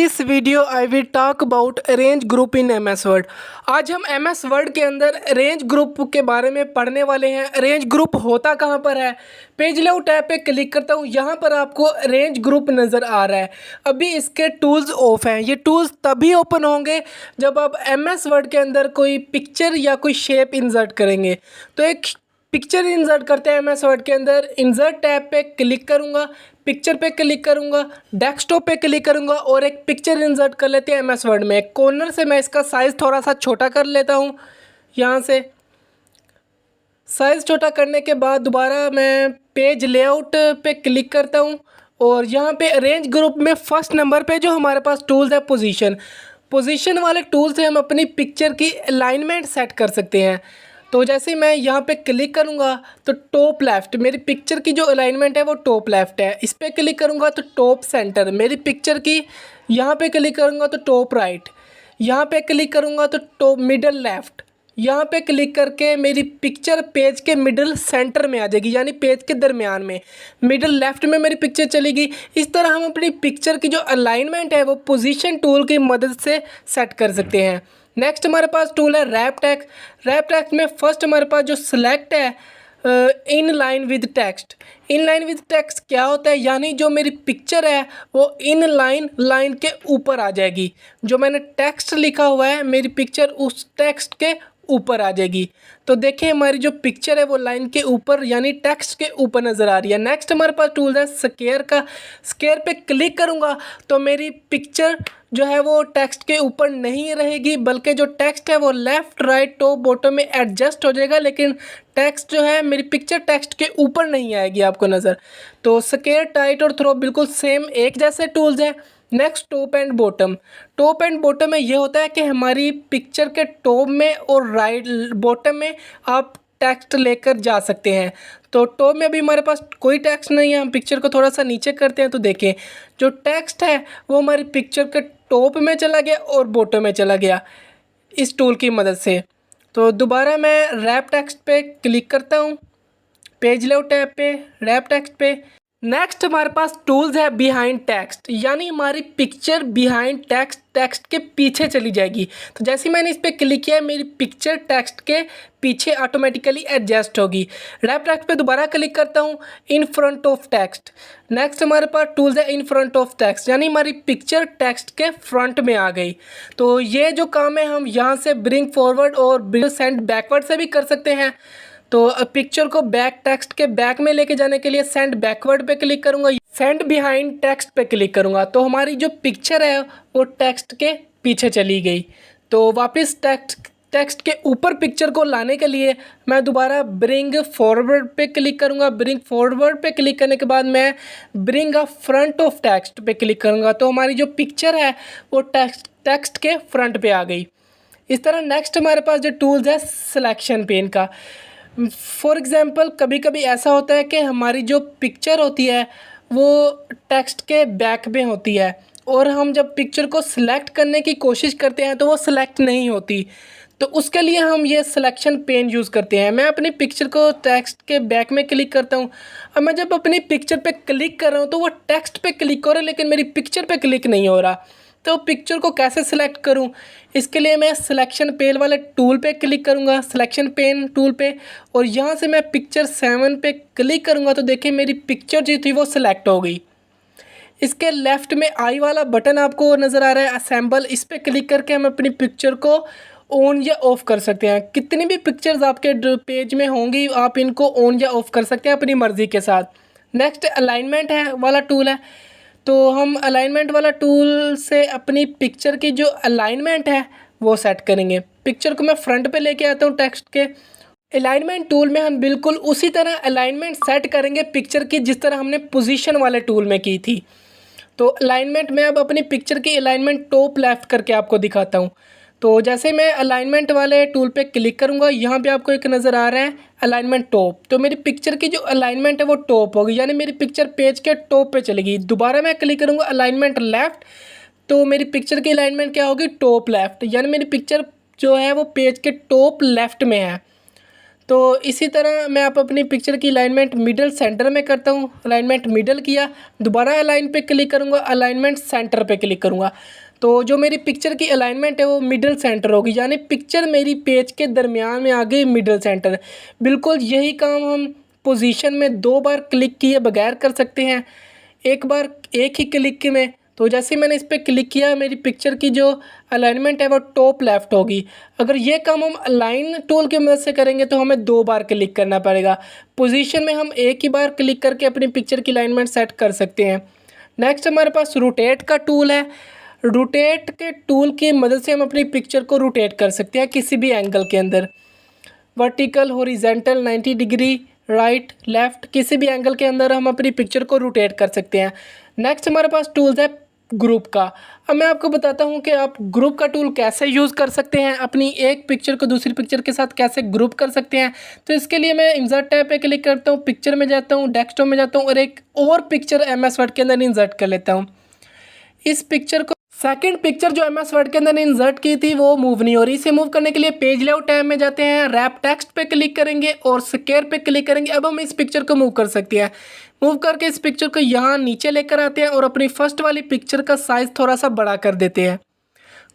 This video I will talk about range group in M S word. आज हम M S word के अंदर range group के बारे में पढ़ने वाले हैं। रेंज ग्रुप होता कहाँ पर है? पेज लेआउट टैब पे क्लिक करता हूँ, यहाँ पर आपको रेंज ग्रुप नज़र आ रहा है। अभी इसके टूल्स ऑफ हैं। ये टूल्स तभी ओपन होंगे जब आप एम एस वर्ड के अंदर कोई पिक्चर या कोई शेप इंसर्ट करेंगे। तो एक पिक्चर इंसर्ट करते हैं एम एस वर्ड के अंदर। इंसर्ट टैब पे क्लिक करूँगा, पिक्चर पे क्लिक करूँगा, डेस्कटॉप पे क्लिक करूँगा और एक पिक्चर इंसर्ट कर लेते हैं एम एस वर्ड में। कॉर्नर से मैं इसका साइज़ थोड़ा सा छोटा कर लेता हूँ। यहाँ से साइज़ छोटा करने के बाद दोबारा मैं पेज लेआउट पे क्लिक करता हूँ और यहाँ पे रेंज ग्रुप में फर्स्ट नंबर पे जो हमारे पास टूल्स है पोजीशन वाले टूल से हम अपनी पिक्चर की अलाइनमेंट सेट कर सकते हैं। तो जैसे मैं यहाँ पे क्लिक करूँगा तो टॉप लेफ़्ट मेरी पिक्चर की जो अलाइनमेंट है वो टॉप लेफ़्ट है। इस पर क्लिक करूँगा तो टॉप सेंटर मेरी पिक्चर की। यहाँ पे क्लिक करूँगा तो टॉप राइट। यहाँ पे क्लिक करूँगा तो टॉप मिडल लेफ़्ट। यहाँ पे क्लिक करके मेरी पिक्चर पेज के मिडल सेंटर में आ जाएगी, यानी पेज के दरमियान में मिडल लेफ़्ट में मेरी पिक्चर चलेगी। इस तरह हम अपनी पिक्चर की जो अलाइनमेंट है वो पोजीशन टूल की मदद से सेट कर सकते हैं। नेक्स्ट हमारे पास टूल है रैप टेक्स्ट। रैप टेक्स्ट में फर्स्ट हमारे पास जो सिलेक्ट है in line with text. In line with text क्या होता है? यानी जो मेरी पिक्चर है वो इन लाइन के ऊपर आ जाएगी। जो मैंने टेक्स्ट लिखा हुआ है मेरी पिक्चर उस टेक्स्ट के ऊपर आ जाएगी। तो देखिए हमारी जो पिक्चर है वो लाइन के ऊपर यानी टेक्स्ट के ऊपर नज़र आ रही है। नेक्स्ट हमारे पास टूल है स्क्वायर का। स्क्वायर पे क्लिक करूँगा तो मेरी पिक्चर जो है वो टेक्स्ट के ऊपर नहीं रहेगी, बल्कि जो टेक्स्ट है वो लेफ़्ट राइट टॉप बॉटम में एडजस्ट हो जाएगा, लेकिन टेक्स्ट जो है मेरी पिक्चर टेक्स्ट के ऊपर नहीं आएगी आपको नज़र। तो स्क्वायर टाइट और थ्रो बिल्कुल सेम एक जैसे टूल्स हैं। Next top and bottom. Top and bottom में ये होता है कि हमारी पिक्चर के टॉप में और राइट बॉटम में आप टेक्स्ट लेकर जा सकते हैं। तो टॉप में अभी हमारे पास कोई टेक्स्ट नहीं है, हम पिक्चर को थोड़ा सा नीचे करते हैं तो देखें जो टेक्स्ट है वो हमारी पिक्चर के टॉप में चला गया और बॉटम में चला गया इस टूल की मदद से। तो दोबारा मैं रैप टेक्स्ट पे क्लिक करता हूँ, पेज लेआउट टैब पे रैप टेक्स्ट पे। नेक्स्ट हमारे पास टूल्स है बिहाइंड टेक्स्ट, यानी हमारी पिक्चर बिहाइंड टेक्स्ट के पीछे चली जाएगी। तो जैसे मैंने इस पर क्लिक किया मेरी पिक्चर टेक्स्ट के पीछे ऑटोमेटिकली एडजस्ट होगी। रैप टेक्स्ट पे दोबारा क्लिक करता हूँ, in front of text. Next हमारे पास टूल्स है इन फ्रंट ऑफ टेक्स्ट, यानी हमारी पिक्चर टेक्स्ट के फ्रंट में आ गई। तो ये जो काम है हम यहाँ से ब्रिंग फॉरवर्ड और सेंड बैकवर्ड से भी कर सकते हैं। तो पिक्चर को बैक टेक्स्ट के बैक में लेके जाने के लिए सेंड बैकवर्ड पे क्लिक करूँगा, सेंड बिहाइंड टेक्स्ट पे क्लिक करूँगा तो हमारी जो पिक्चर है वो टेक्स्ट के पीछे चली गई। तो वापस टेक्स्ट के ऊपर पिक्चर को लाने के लिए मैं दोबारा ब्रिंग फॉरवर्ड पे क्लिक करूँगा। ब्रिंग फॉरवर्ड पे क्लिक करने के बाद मैं bring a front of text पे क्लिक करूँगा तो हमारी जो पिक्चर है वो टेक्स्ट के फ्रंट पे आ गई। इस तरह नेक्स्ट हमारे पास जो टूल्स है सिलेक्शन पेन का। फॉर एग्ज़ाम्पल कभी कभी ऐसा होता है कि हमारी जो पिक्चर होती है वो टेक्स्ट के बैक में होती है और हम जब पिक्चर को सिलेक्ट करने की कोशिश करते हैं तो वो सिलेक्ट नहीं होती। तो उसके लिए हम ये सिलेक्शन पेन यूज़ करते हैं। मैं अपनी पिक्चर को टेक्स्ट के बैक में क्लिक करता हूँ। अब मैं जब अपनी पिक्चर पे क्लिक कर रहा हूँ तो वो टेक्स्ट पे क्लिक हो रहा है लेकिन मेरी पिक्चर पे क्लिक नहीं हो रहा। तो पिक्चर को कैसे सिलेक्ट करूं? इसके लिए मैं सिलेक्शन पेन वाले टूल पे क्लिक करूंगा, सिलेक्शन पेन टूल पे, और यहाँ से मैं पिक्चर 7 पे क्लिक करूंगा तो देखिए मेरी पिक्चर जो थी वो सिलेक्ट हो गई। इसके लेफ़्ट में आई वाला बटन आपको नज़र आ रहा है असेंबल, इस पर क्लिक करके हम अपनी पिक्चर को ऑन या ऑफ़ कर सकते हैं। कितनी भी पिक्चर्स आपके पेज में होंगी आप इनको ऑन या ऑफ़ कर सकते हैं अपनी मर्ज़ी के साथ। नेक्स्ट अलाइनमेंट है वाला टूल है, तो हम अलाइनमेंट वाला टूल से अपनी पिक्चर की जो अलाइनमेंट है वो सेट करेंगे। पिक्चर को मैं फ्रंट पे लेके आता हूँ टेक्स्ट के। अलाइनमेंट टूल में हम बिल्कुल उसी तरह अलाइनमेंट सेट करेंगे पिक्चर की जिस तरह हमने पोजीशन वाले टूल में की थी। तो अलाइनमेंट में अब अपनी पिक्चर की अलाइनमेंट टॉप लेफ़्ट करके आपको दिखाता हूँ। तो जैसे मैं अलाइनमेंट वाले टूल पे क्लिक करूँगा यहाँ पे आपको एक नज़र आ रहा है अलाइनमेंट टॉप। तो मेरी पिक्चर की जो अलाइनमेंट है वो टॉप होगी, यानी मेरी पिक्चर पेज के टॉप पे चलेगी। दोबारा मैं क्लिक करूँगा अलाइनमेंट लेफ़्ट तो मेरी पिक्चर की अलाइनमेंट क्या होगी? टॉप लेफ़्ट, यानी मेरी पिक्चर जो है वो पेज के टॉप लेफ़्ट में है। तो इसी तरह मैं आप अपनी पिक्चर की अलाइनमेंट मिडल सेंटर में करता हूँ। अलाइनमेंट मिडल किया, दोबारा अलाइन पे क्लिक करूँगा, अलाइनमेंट सेंटर पे क्लिक करूँगा। तो जो मेरी पिक्चर की अलाइनमेंट है वो मिडल सेंटर होगी, यानी पिक्चर मेरी पेज के दरमियान में आ गई मिडल सेंटर। बिल्कुल यही काम हम पोजीशन में 2 बार क्लिक किए बगैर कर सकते हैं, एक बार एक ही क्लिक में। तो जैसे ही मैंने इस पर क्लिक किया, मेरी पिक्चर की जो अलाइनमेंट है वो टॉप लेफ़्ट होगी। अगर ये काम हम अलाइन टूल की मदद से करेंगे तो हमें 2 बार क्लिक करना पड़ेगा। पोजीशन में हम एक ही बार क्लिक करके अपनी पिक्चर की अलाइनमेंट सेट कर सकते हैं। नेक्स्ट हमारे पास रोटेट का टूल है। रोटेट के टूल की मदद से हम अपनी पिक्चर को रोटेट कर सकते हैं किसी भी एंगल के अंदर, vertical, horizontal, 90 degree, right, left, किसी भी एंगल के अंदर हम अपनी पिक्चर को रोटेट कर सकते हैं। नेक्स्ट हमारे पास टूल्स है ग्रुप का। अब मैं आपको बताता हूँ कि आप ग्रुप का टूल कैसे यूज़ कर सकते हैं, अपनी एक पिक्चर को दूसरी पिक्चर के साथ कैसे ग्रुप कर सकते हैं। तो इसके लिए मैं इंसर्ट टैब पे क्लिक करता हूँ, पिक्चर में जाता हूँ, डेस्कटॉप में जाता हूँ और एक और पिक्चर MS वर्ड के अंदर इंसर्ट कर लेता हूँ। इस पिक्चर को सेकंड पिक्चर जो MS वर्ड के अंदर इंसर्ट की थी वो मूव नहीं हो रही। इसे मूव करने के लिए पेज लेआउट टैब में जाते हैं, रैप टेक्स्ट पे क्लिक करेंगे और स्क्वायर पे क्लिक करेंगे। अब हम इस पिक्चर को मूव कर सकते हैं। मूव करके इस पिक्चर को यहाँ नीचे लेकर आते हैं और अपनी फर्स्ट वाली पिक्चर का साइज़ थोड़ा सा बड़ा कर देते हैं।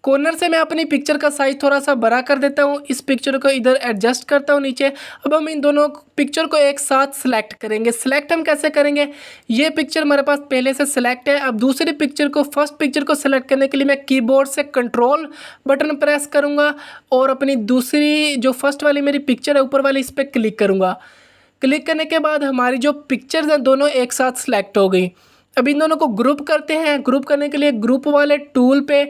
कॉर्नर से मैं अपनी पिक्चर का साइज़ थोड़ा सा बड़ा कर देता हूँ, इस पिक्चर को इधर एडजस्ट करता हूँ नीचे। अब हम इन दोनों पिक्चर को एक साथ सिलेक्ट करेंगे। सिलेक्ट हम कैसे करेंगे, ये पिक्चर हमारे पास पहले से सिलेक्ट है। अब दूसरी पिक्चर को, फर्स्ट पिक्चर को सिलेक्ट करने के लिए मैं कीबोर्ड से कंट्रोल बटन प्रेस करूँगा और अपनी दूसरी जो फर्स्ट वाली मेरी पिक्चर है ऊपर वाली, इस पर क्लिक करूँगा। क्लिक करने के बाद हमारी जो पिक्चर्स हैं दोनों एक साथ सिलेक्ट हो गई। अब इन दोनों को ग्रुप करते हैं। ग्रुप करने के लिए ग्रुप वाले टूल पे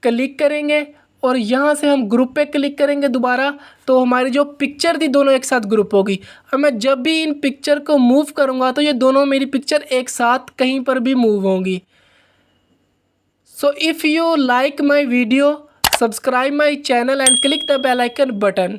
क्लिक करेंगे और यहाँ से हम ग्रुप पे क्लिक करेंगे दोबारा, तो हमारी जो पिक्चर थी दोनों एक साथ ग्रुप होगी। अब मैं जब भी इन पिक्चर को मूव करूँगा तो ये दोनों मेरी पिक्चर एक साथ कहीं पर भी मूव होंगी। So if you like my video, subscribe my channel and click the bell icon button.